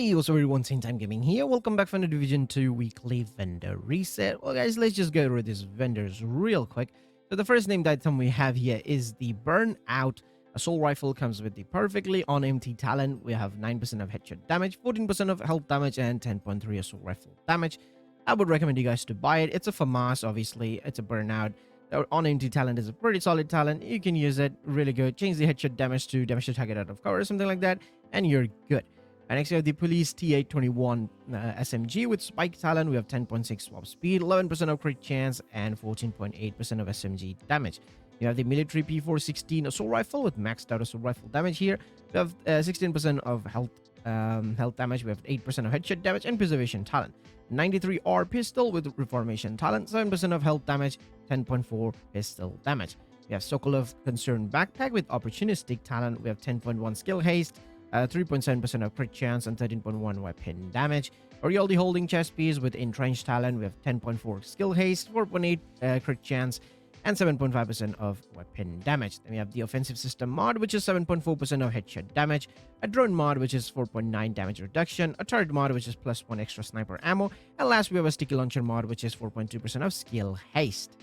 Hey, what's up everyone, Same Time Gaming here. Welcome back from the Division 2 weekly vendor reset. Well guys, let's just go through these vendors real quick. So the first named item we have here is the Burnout Assault Rifle. Comes with the perfectly on empty talent. We have 9% of headshot damage, 14% of health damage, and 10.3 assault rifle damage. I would recommend you guys to buy it. It's a FAMAS, obviously. It's a Burnout. The on empty talent is a pretty solid talent. You can use it really good. Change the headshot damage to damage to target out of cover or something like that, and you're good. And next we have the Police TU14 SMG with Spike Talent. We have 10.6 swap speed, 11% of crit chance, and 14.8% of SMG damage. You have the Military P416 Assault Rifle with maxed out assault rifle damage here. We have 16% of health damage. We have 8% of headshot damage and preservation talent. 93R Pistol with Reformation Talent, 7% of health damage, 10.4 pistol damage. We have Sokolov Concern Backpack with Opportunistic Talent. We have 10.1 Skill Haste, 3.7% of crit chance, and 13.1 weapon damage. Orioldi Holding Chest Piece with Entrenched Talent. We have 10.4 Skill Haste, 4.8 crit chance, and 7.5% of weapon damage. Then we have the Offensive System mod, which is 7.4% of headshot damage, a Drone mod, which is 4.9 damage reduction, a Turret mod, which is +1 extra sniper ammo, and last we have a Sticky Launcher mod, which is 4.2% of skill haste.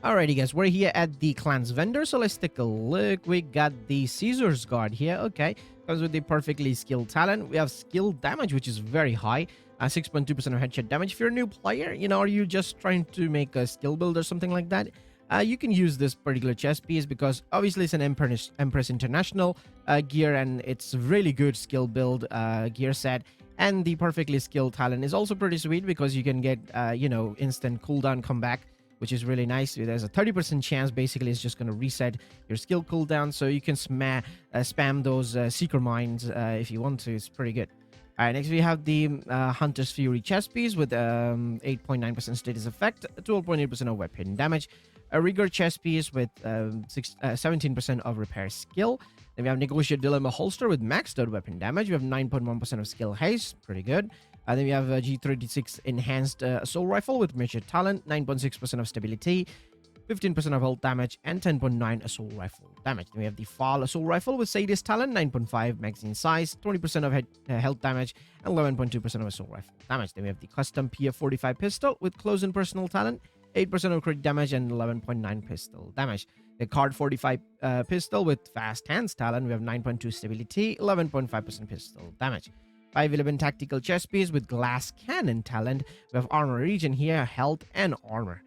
Alrighty guys, we're here at the clans vendor, so let's take a look. We got the Caesar's Guard here. Okay, comes with the perfectly skilled talent. We have skill damage, which is very high, 6.2% of headshot damage. If you're a new player, are you just trying to make a skill build or something like that, you can use this particular chest piece because obviously it's an Empress International gear, and it's really good skill build gear set. And the perfectly skilled talent is also pretty sweet because you can get instant cooldown comeback, which is really nice. There's a 30% chance basically it's just going to reset your skill cooldown, so you can spam those Seeker Mines if you want to. It's pretty good. All right, next we have the Hunter's Fury chest piece with 8.9% status effect, 12.8% of weapon damage. A Rigor chest piece with 17% of repair skill. Then we have Negotiate Dilemma holster with maxed out weapon damage. We have 9.1% of skill haste, pretty good. Then we have a G36 enhanced assault rifle with major talent, 9.6% of stability, 15% of health damage, and 10.9 assault rifle damage. Then we have the Fall assault rifle with Sadist talent, 9.5 magazine size, 20% of health damage, and 11.2% of assault rifle damage. Then we have the custom PF45 pistol with close and personal talent, 8% of crit damage, and 11.9 pistol damage. The Card 45 pistol with fast hands talent, we have 9.2 stability, 11.5% pistol damage. 511 tactical chest piece with glass cannon talent. We have armor region here, health, and armor.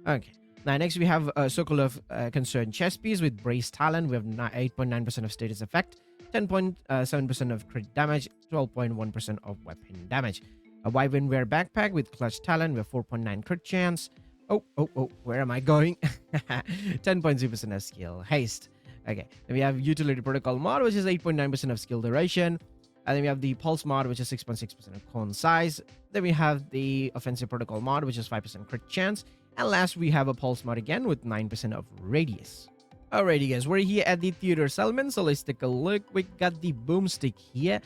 Okay. Now, next we have Sokolov Concern chest piece with brace talent. We have 8.9% of status effect, 10.7% of crit damage, 12.1% of weapon damage. A Wyvernware backpack with clutch talent. We have 4.9 crit chance. Oh, where am I going? 10.2% of skill haste. Okay. Then we have Utility Protocol mod, which is 8.9% of skill duration. And then we have the Pulse mod, which is 6.6% of cone size. Then we have the Offensive Protocol mod, which is 5% crit chance. And last, we have a Pulse mod again with 9% of radius. Alrighty, guys, we're here at the Theater Settlement, so let's take a look. We got the Boomstick here.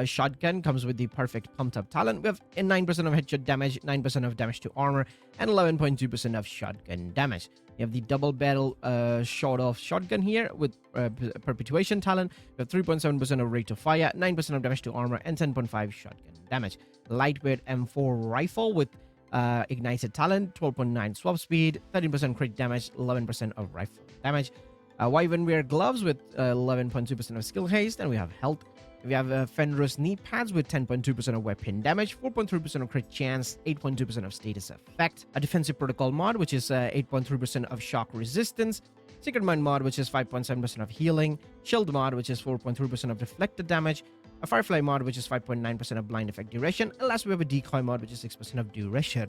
Shotgun comes with the perfect pumped up talent. We have 9% of headshot damage, 9% of damage to armor, and 11.2% of shotgun damage. We have the double barrel shot-off shotgun here with perpetuation talent. We have 3.7% of rate of fire, 9% of damage to armor, and 10.5 shotgun damage. Lightweight M4 rifle with ignited talent, 12.9 swap speed, 13% crit damage, 11% of rifle damage. Wyvernware gloves with 11.2% of skill haste, and we have health. We have Fenris knee pads with 10.2% of weapon damage, 4.3% of crit chance, 8.2% of status effect. A defensive protocol mod, which is 8.3% of shock resistance. Secret Mind mod, which is 5.7% of healing. Shield mod, which is 4.3% of deflected damage. A Firefly mod, which is 5.9% of blind effect duration. And last, we have a Decoy mod, which is 6% of duration.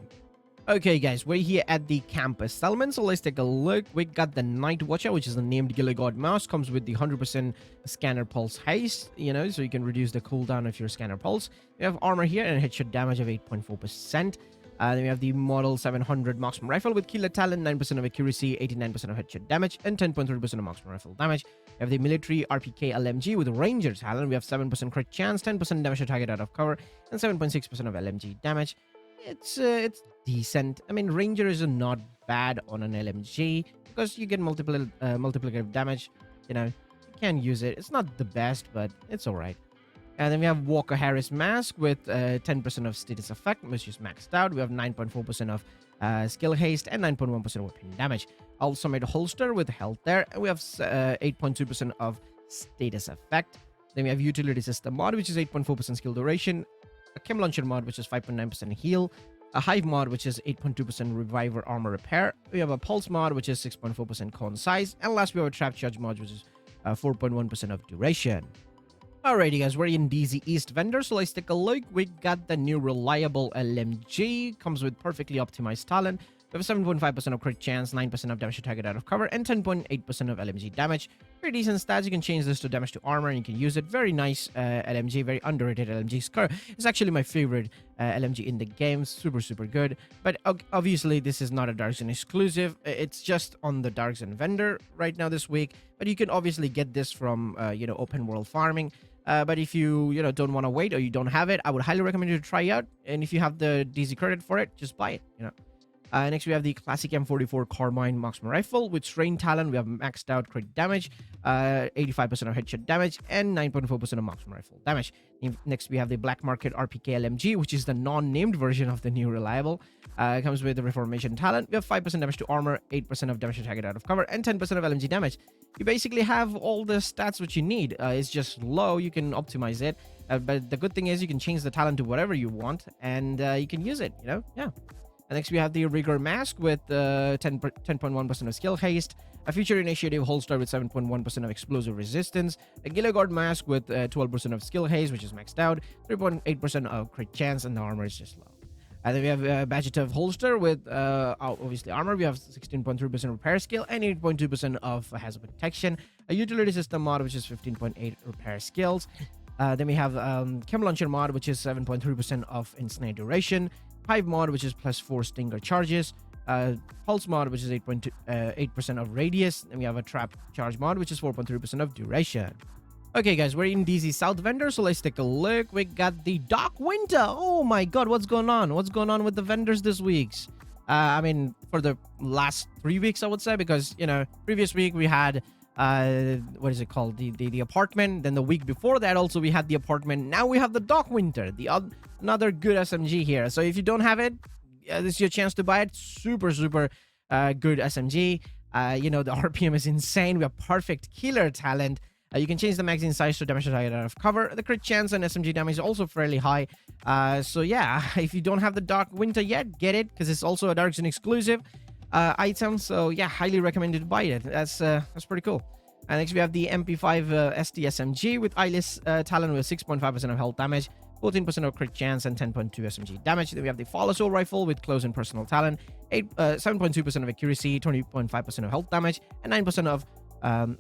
Okay, guys, we're here at the campus settlement, so let's take a look. We got the Night Watcher, which is the named Gilligod mouse. Comes with the 100% scanner pulse haste, so you can reduce the cooldown of your scanner pulse. We have armor here and headshot damage of 8.4%. Then we have the Model 700 marksman rifle with killer talent, 9% of accuracy, 89% of headshot damage, and 10.3% of marksman rifle damage. We have the military RPK LMG with ranger talent. We have 7% crit chance, 10% damage to target out of cover, and 7.6% of LMG damage. It's decent. I mean, ranger is not bad on an LMG because you get multiplicative damage. You can use it. It's not the best, but it's all right. And then we have Walker Harris Mask with 10% of status effect, which is maxed out. We have 9.4% of skill haste and 9.1% weapon damage. Also made a holster with health there. And we have 8.2% of status effect. Then we have Utility System mod, which is 8.4% skill duration. A Chem Launcher mod, which is 5.9% heal. A Hive mod, which is 8.2% Reviver Armor Repair. We have a Pulse mod, which is 6.4% Cone Size. And last, we have a Trap Charge mod, which is 4.1% of duration. Alrighty guys, we're in DZ East vendor, so let's take a look. We got the new reliable LMG, comes with perfectly optimized talent. We have 7.5% of crit chance, 9% of damage to target out of cover, and 10.8% of LMG damage. Very decent stats. You can change this to damage to armor and you can use it. Very nice LMG, very underrated LMG. Scar is actually my favorite LMG in the game. Super good. But obviously this is not a Dark Zone exclusive. It's just on the Dark Zone vendor right now this week. But you can obviously get this from open world farming. But if you don't want to wait or you don't have it, I would highly recommend you to try it out. And if you have the DZ credit for it, just buy it. Next, we have the classic M44 Carbine Marksman Rifle with Strain Talent. We have maxed out crit damage, 85% of headshot damage, and 9.4% of Marksman Rifle damage. Next, we have the Black Market RPK LMG, which is the non-named version of the new Reliable. It comes with the Reformation Talent. We have 5% damage to armor, 8% of damage to target out of cover, and 10% of LMG damage. You basically have all the stats which you need. It's just low. You can optimize it. But the good thing is you can change the talent to whatever you want, and you can use it, Yeah. And next, we have the Rigor Mask with 10.1% of skill haste, a Future Initiative holster with 7.1% of explosive resistance, a Gilligard Mask with 12% of skill haste, which is maxed out, 3.8% of crit chance, and the armor is just low. And then we have a Badgetive holster with obviously armor. We have 16.3% repair skill and 8.2% of hazard protection, a Utility System mod, which is 15.8 repair skills. Then we have Chem Launcher mod, which is 7.3% of instant duration. Hive mod, which is +4 stinger charges. Pulse mod, which is 8% of radius. And we have a Trap Charge mod, which is 4.3% of duration. Okay, guys, we're in DZ South vendor, so let's take a look. We got the Dark Winter. Oh my god, what's going on? What's going on with the vendors this week? For the last 3 weeks, I would say, because, previous week we had what is it called, the apartment. Then the week before that also we had the apartment. Now we have the Dark Winter, another good SMG here. So if you don't have it, this is your chance to buy it. Super good SMG. The RPM is insane. We have perfect killer talent. You can change the magazine size to damage to target out of cover. The crit chance and SMG damage is also fairly high. So yeah, if you don't have the Dark Winter yet, get it, because it's also a Dark Zone exclusive item. So yeah, highly recommended to buy it. That's pretty cool. And next we have the MP5 ST SMG with eyeless talent with 6.5% of health damage, 14% of crit chance, and 10.2 SMG damage. Then we have the Fall Assault Rifle with close and personal talent, 7.2% of accuracy, 20.5% of health damage, and 9% of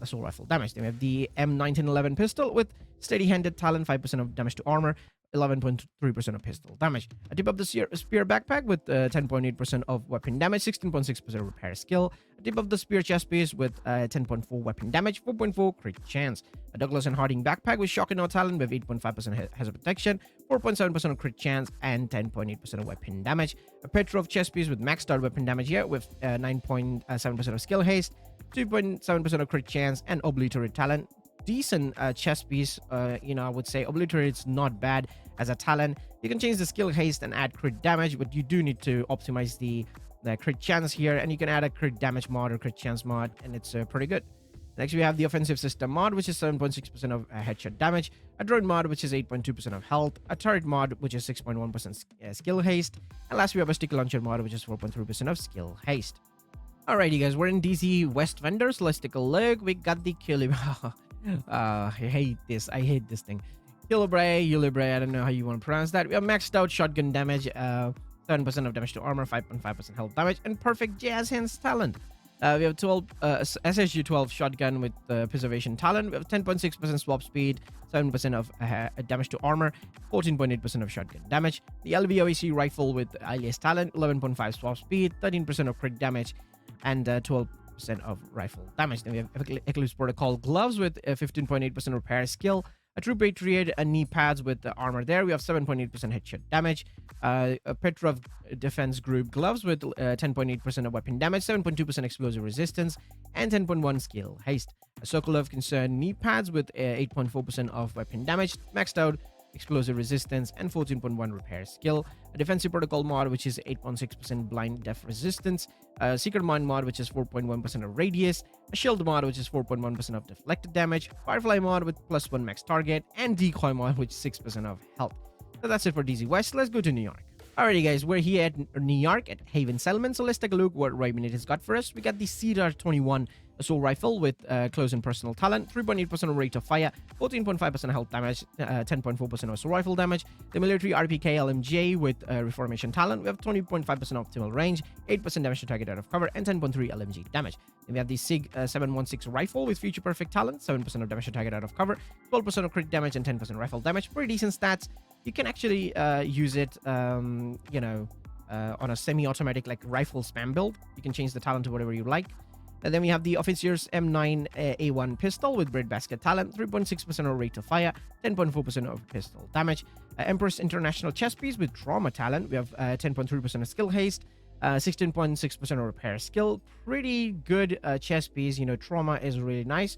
assault rifle damage. Then we have the M1911 pistol with steady-handed talent, 5% of damage to armor, 11.3% of pistol damage. A tip of the spear backpack with 10.8% of weapon damage, 16.6% repair skill. A tip of the spear chest piece with 10.4 weapon damage, 4.4 crit chance. A Douglas and Harding backpack with shock and no talent with 8.5% hazard protection, 4.7% of crit chance, and 10.8% of weapon damage. A Petrov chest piece with maxed out weapon damage here with 9.7% of skill haste, 2.7% of crit chance, and obliterate talent. Decent chest piece. I would say obliterate's not bad as a talent. You can change the skill haste and add crit damage, but you do need to optimize the crit chance here, and you can add a crit damage mod or crit chance mod, and it's pretty good. Next, we have the offensive system mod, which is 7.6% of headshot damage, a drone mod, which is 8.2% of health, a turret mod, which is 6.1% skill haste, and last we have a stick launcher mod, which is 4.3% of skill haste. Alrighty, guys, we're in DC West vendor, so let's take a look. We got the I hate this thing. Ulibre, I don't know how you want to pronounce that. We have maxed out shotgun damage, 7% of damage to armor, 5.5% health damage, and perfect jazz hands talent. We have 12 SSG-12 shotgun with preservation talent. We have 10.6% swap speed, 7% of damage to armor, 14.8% of shotgun damage. The LVOEC rifle with eyeless talent, 11.5 swap speed, 13% of crit damage, and 12% of rifle damage. Then we have Eclipse Protocol gloves with 15.8% repair skill, a True Patriot knee pads with the armor there. We have 7.8% headshot damage, a Petrov defense group gloves with 10.8% of weapon damage, 7.2% explosive resistance, and 10.1 skill haste. A Sokolov concern knee pads with 8.4% of weapon damage, maxed out explosive resistance, and 14.1 repair skill. A defensive protocol mod, which is 8.6% blind def resistance. A secret mine mod, which is 4.1% of radius. A shield mod, which is 4.1% of deflected damage. Firefly mod with +1 max target. And decoy mod, which is 6% of health. So that's it for DZ West. Let's go to New York. Alrighty, guys, we're here at New York at Haven Settlement, so let's take a look what Benitez has got for us. We got the TU14 assault rifle with close and personal talent, 3.8% rate of fire, 14.5% health damage, 10.4% assault rifle damage. The military RPK LMJ with reformation talent, we have 20.5% optimal range, 8% damage to target out of cover, and 10.3 LMG damage. Then we have the SIG 716 rifle with future perfect talent, 7% of damage to target out of cover, 12% of crit damage, and 10% rifle damage. Pretty decent stats. You can actually use it, on a semi-automatic like rifle spam build. You can change the talent to whatever you like. And then we have the Officier's M9 A1 pistol with breadbasket talent, 3.6% of rate of fire, 10.4% of pistol damage. Empress International chest piece with trauma talent. We have 10.3% of skill haste, 16.6% of repair skill. Pretty good chest piece. Trauma is really nice.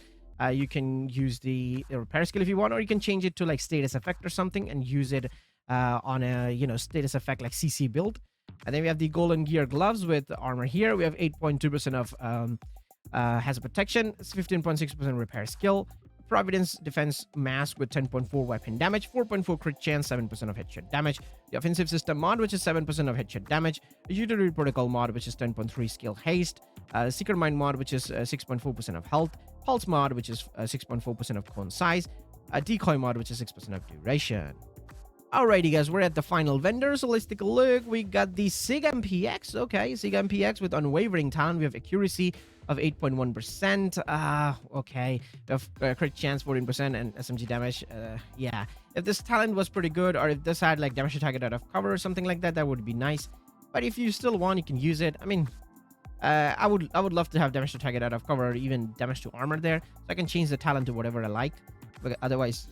You can use the repair skill if you want, or you can change it to like status effect or something and use it on a status effect like CC build. And then we have the golden gear gloves with armor here. We have 8.2% of hazard protection, 15.6% repair skill. Providence defense mask with 10.4 weapon damage, 4.4 crit chance, 7% of headshot damage. The offensive system mod, which is 7% of headshot damage. The utility protocol mod, which is 10.3 skill haste. Secret mine mod, which is 6.4% of health. Pulse mod, which is 6.4% of cone size. A decoy mod, which is 6% of duration. Alrighty, guys, we're at the final vendor, so let's take a look. We got the SIG MPX. Okay, SIG MPX with unwavering talent. We have accuracy of 8.1%. Okay. We have crit chance 14% and SMG damage. Yeah. If this talent was pretty good, or if this had like damage to target out of cover or something like that, that would be nice. But if you still want, you can use it. I mean, I would love to have damage to target out of cover or even damage to armor there, so I can change the talent to whatever I like. But otherwise,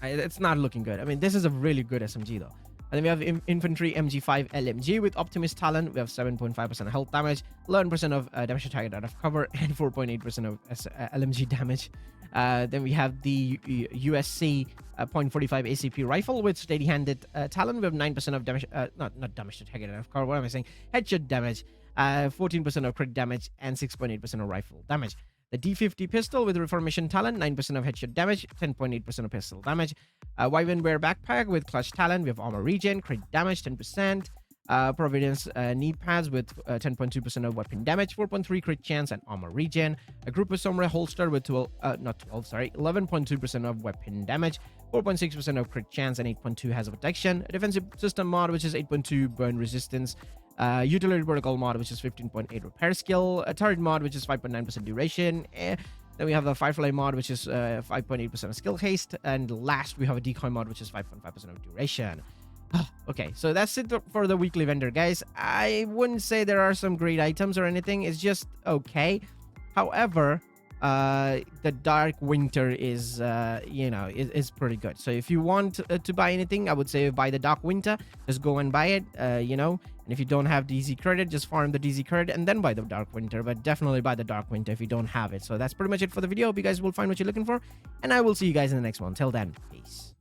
it's not looking good. I mean, this is a really good SMG though. And then we have Infantry MG5 LMG with Optimist talent. We have 7.5% health damage, 11% of damage to target out of cover, and 4.8% of LMG damage. Then we have the USC .45 ACP rifle with steady-handed talent. We have 9% of damage, not damage to target out of cover. What am I saying? Headshot damage, 14% of crit damage, and 6.8% of rifle damage. The D50 pistol with reformation talent, 9% of headshot damage, 10.8% of pistol damage. Wyvern Bear backpack with clutch talent. We have armor regen, crit damage, 10%. Providence knee pads with 10.2% of weapon damage, 4.3 crit chance, and armor regen. A Group of Sombre holster with 11.2% of weapon damage, 4.6% of crit chance, and 8.2 hazard protection. A defensive system mod, which is 8.2 burn resistance. Utility protocol mod, which is 15.8 repair skill. A turret mod, which is 5.9% duration. Then we have the Firefly mod, which is 5.8% of skill haste. And last, we have a decoy mod, which is 5.5% of duration. Okay, so that's it for the weekly vendor, guys. I wouldn't say there are some great items or anything. It's just okay. However, the Dark Winter is is pretty good. So if you want to buy anything, I would say buy the Dark Winter. Just go and buy it. And if you don't have DZ credit, just farm the DZ credit and then buy the Dark Winter. But definitely buy the Dark Winter if you don't have it. So that's pretty much it for the video. Hope you guys will find what you're looking for, and I will see you guys in the next one. Till then, peace.